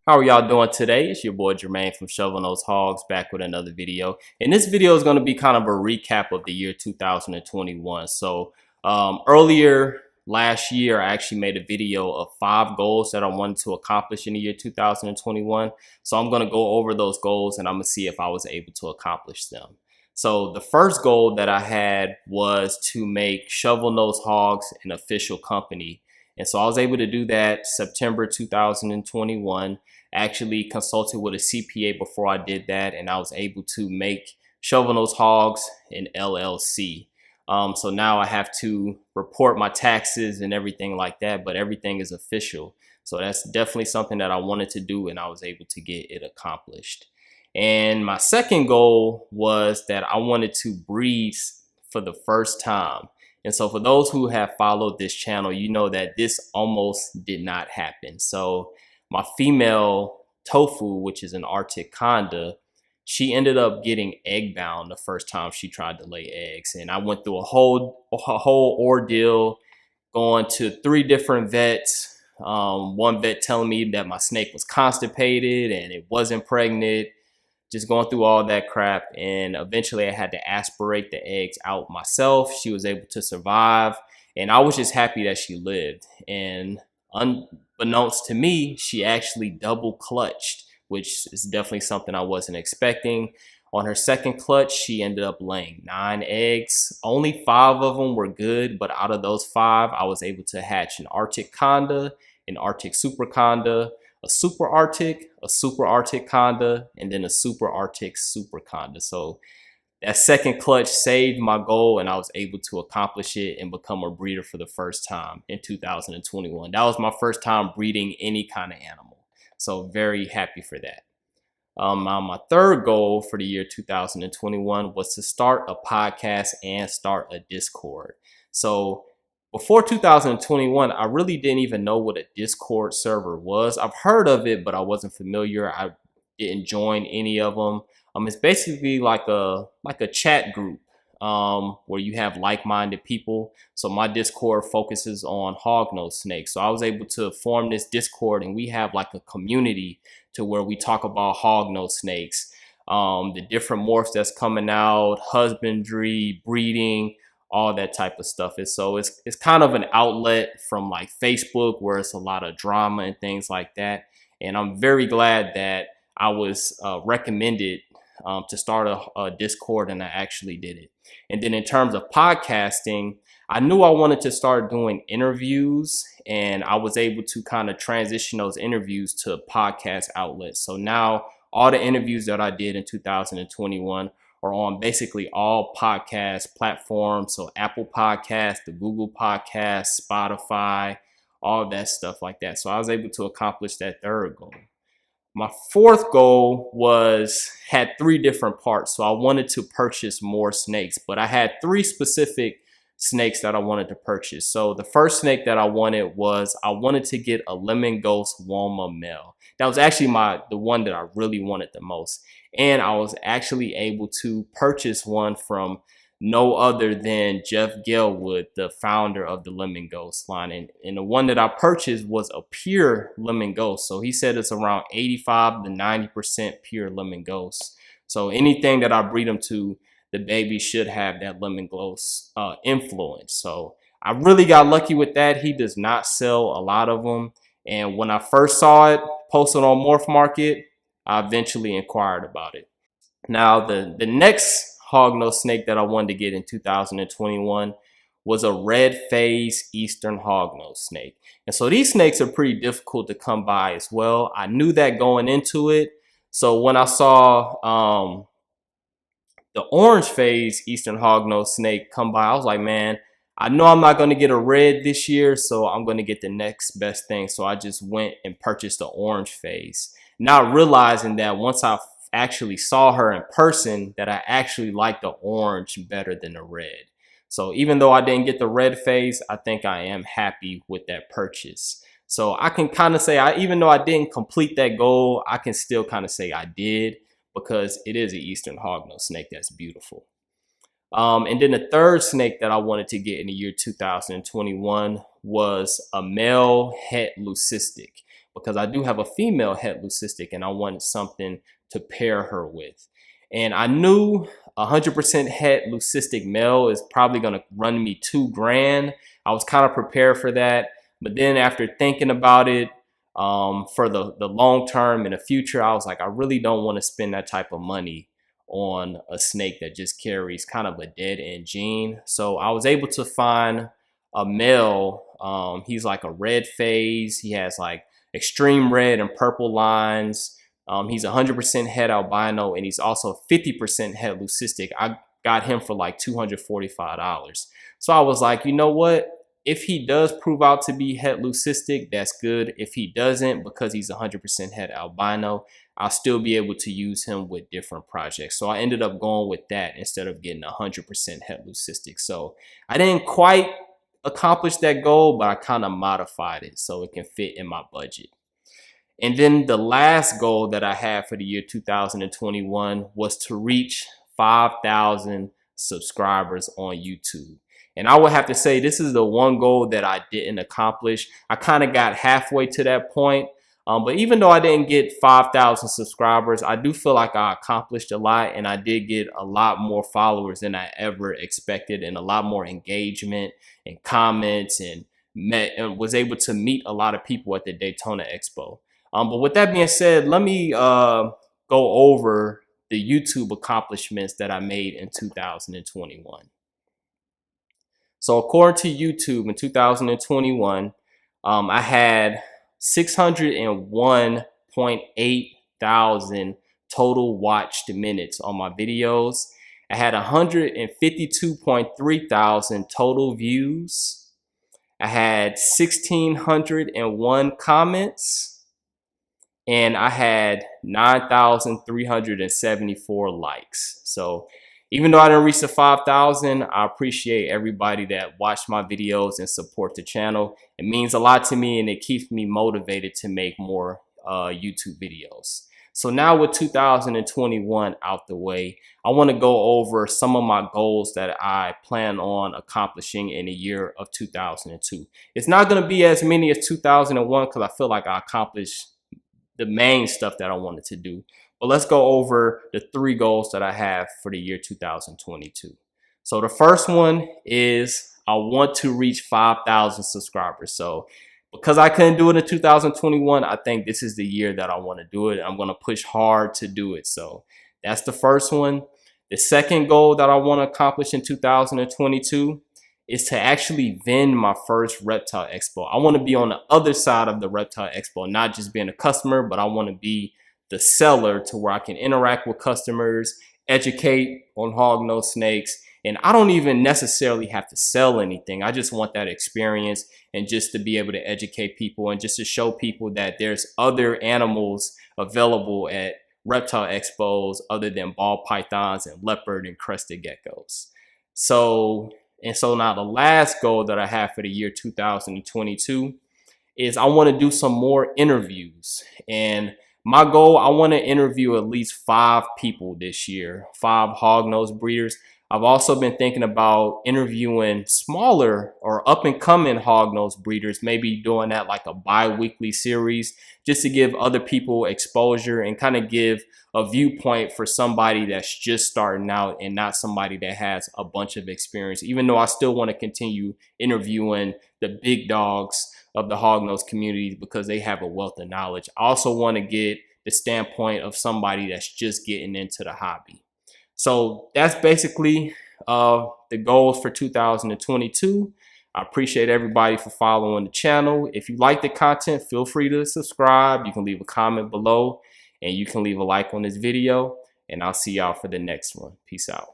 How are y'all doing today? It's your boy Jermaine from Shovel Nose Hogs back with another video. And this video is going to be kind of a recap of the year 2021. Earlier last year, I actually made a video of 5 goals that I wanted to accomplish in the year 2021. So I'm going to go over those goals and I'm going to see if I was able to accomplish them. So the first goal that I had was to make Shovel Nose Hogs an official company. And so I was able to do that September 2021. Actually consulted with a CPA before I did that, and I was able to make Shovel Nose Hogs an LLC. So now I have to report my taxes and everything like that, but everything is official. So that's definitely something that I wanted to do, and I was able to get it accomplished. And my second goal was that I wanted to breed for the first time. And so for those who have followed this channel, you know that this almost did not happen. So my female tofu, which is an Arctic Conda, she ended up getting egg bound the first time she tried to lay eggs. And I went through a whole ordeal, going to 3 different vets. One vet telling me that my snake was constipated and it wasn't pregnant, just going through all that crap. And eventually I had to aspirate the eggs out myself. She was able to survive, and I was just happy that she lived. And unbeknownst to me, she actually double clutched, which is definitely something I wasn't expecting. On her second clutch, she ended up laying 9 eggs. Only 5 of them were good, but out of those 5, I was able to hatch an Arctic Conda, an Arctic Super Conda, a Super Arctic Conda, and then a Super Arctic Super Conda. So that second clutch saved my goal, and I was able to accomplish it and become a breeder for the first time in 2021. That was my first time breeding any kind of animal. So very happy for that. My third goal for the year 2021 was to start a podcast and start a Discord. So before 2021, I really didn't even know what a Discord server was. I've heard of it, but I wasn't familiar. I didn't join any of them. It's basically like a chat group where you have like-minded people. So my Discord focuses on hognose snakes. So I was able to form this Discord, and we have like a community to where we talk about hognose snakes, the different morphs that's coming out, husbandry, breeding, all that type of stuff. And so it's kind of an outlet from like Facebook, where it's a lot of drama and things like that. And I'm very glad that I was recommended to start a Discord, and I actually did it. And then in terms of podcasting, I knew I wanted to start doing interviews, and I was able to kind of transition those interviews to podcast outlets. So now all the interviews that I did in 2021 are on basically all podcast platforms. So Apple Podcasts, the Google Podcasts, Spotify, all that stuff like that. So I was able to accomplish that third goal. My fourth goal had 3 different parts. So I wanted to purchase more snakes, but I had 3 specific snakes that I wanted to purchase. So the first snake that I wanted to get a Lemon Ghost Woma male. That was actually the one that I really wanted the most. And I was actually able to purchase one from no other than Jeff Galewood, the founder of the Lemon Ghost line. And the one that I purchased was a pure Lemon Ghost. So he said it's around 85 to 90% pure Lemon Ghost. So anything that I breed them to, the baby should have that Lemon Ghost influence. So I really got lucky with that. He does not sell a lot of them. And when I first saw it posted on Morph Market, I eventually inquired about it. Now, the next hognose snake that I wanted to get in 2021 was a red phase Eastern hognose snake. And so these snakes are pretty difficult to come by as well. I knew that going into it. So when I saw the orange phase Eastern hognose snake come by, I was like, man, I know I'm not going to get a red this year, so I'm going to get the next best thing. So I just went and purchased the orange phase, not realizing that once I actually saw her in person, that I actually liked the orange better than the red. So even though I didn't get the red phase, I think I am happy with that purchase. So I can kind of say, even though I didn't complete that goal, I can still kind of say I did, because it is an Eastern hognose snake that's beautiful. And then the third snake that I wanted to get in the year 2021 was a male het leucistic, because I do have a female het leucistic and I wanted something to pair her with. And I knew 100% het leucistic male is probably going to run me $2,000. I was kind of prepared for that. But then after thinking about it, for the long term in the future, I was like, I really don't want to spend that type of money on a snake that just carries kind of a dead end gene. So I was able to find a male. He's like a red phase. He has like extreme red and purple lines. He's 100% het albino, and he's also 50% het leucistic. I got him for like $245. So I was like, you know what? If he does prove out to be het leucistic, that's good. If he doesn't, because he's 100% het albino, I'll still be able to use him with different projects. So I ended up going with that instead of getting 100% het leucistic. So I didn't quite accomplish that goal, but I kind of modified it so it can fit in my budget. And then the last goal that I had for the year 2021 was to reach 5,000 subscribers on YouTube. And I would have to say this is the one goal that I didn't accomplish. I kind of got halfway to that point. But even though I didn't get 5,000 subscribers, I do feel like I accomplished a lot, and I did get a lot more followers than I ever expected, and a lot more engagement and comments, and was able to meet a lot of people at the Daytona Expo. But with that being said, let me go over the YouTube accomplishments that I made in 2021. So according to YouTube in 2021, I had 601.8 thousand total watched minutes on my videos. I had 152.3 thousand total views. I had 1,601 comments. And I had 9,374 likes. So even though I didn't reach the 5,000, I appreciate everybody that watched my videos and support the channel. It means a lot to me, and it keeps me motivated to make more YouTube videos. So now with 2021 out the way, I want to go over some of my goals that I plan on accomplishing in the year of 2002. It's not going to be as many as 2001 because I feel like I accomplished the main stuff that I wanted to do. But let's go over the 3 goals that I have for the year 2022. So the first one is I want to reach 5,000 subscribers. So because I couldn't do it in 2021, I think this is the year that I want to do it. I'm going to push hard to do it. So that's the first one. The second goal that I want to accomplish in 2022 is to actually vend my first Reptile Expo. I want to be on the other side of the Reptile Expo, not just being a customer, but I want to be the seller to where I can interact with customers, educate on hognose snakes. And I don't even necessarily have to sell anything. I just want that experience and just to be able to educate people and just to show people that there's other animals available at reptile expos other than ball pythons and leopard and crested geckos. So now the last goal that I have for the year 2022 is I want to do some more interviews. And my goal, I want to interview at least 5 people this year, 5 hognose breeders. I've also been thinking about interviewing smaller or up and coming hognose breeders, maybe doing that like a bi-weekly series just to give other people exposure and kind of give a viewpoint for somebody that's just starting out and not somebody that has a bunch of experience, even though I still want to continue interviewing the big dogs of the hognose community because they have a wealth of knowledge. I also want to get the standpoint of somebody that's just getting into the hobby. So that's basically the goals for 2022. I appreciate everybody for following the channel. If you like the content, feel free to subscribe. You can leave a comment below and you can leave a like on this video, and I'll see y'all for the next one. Peace out.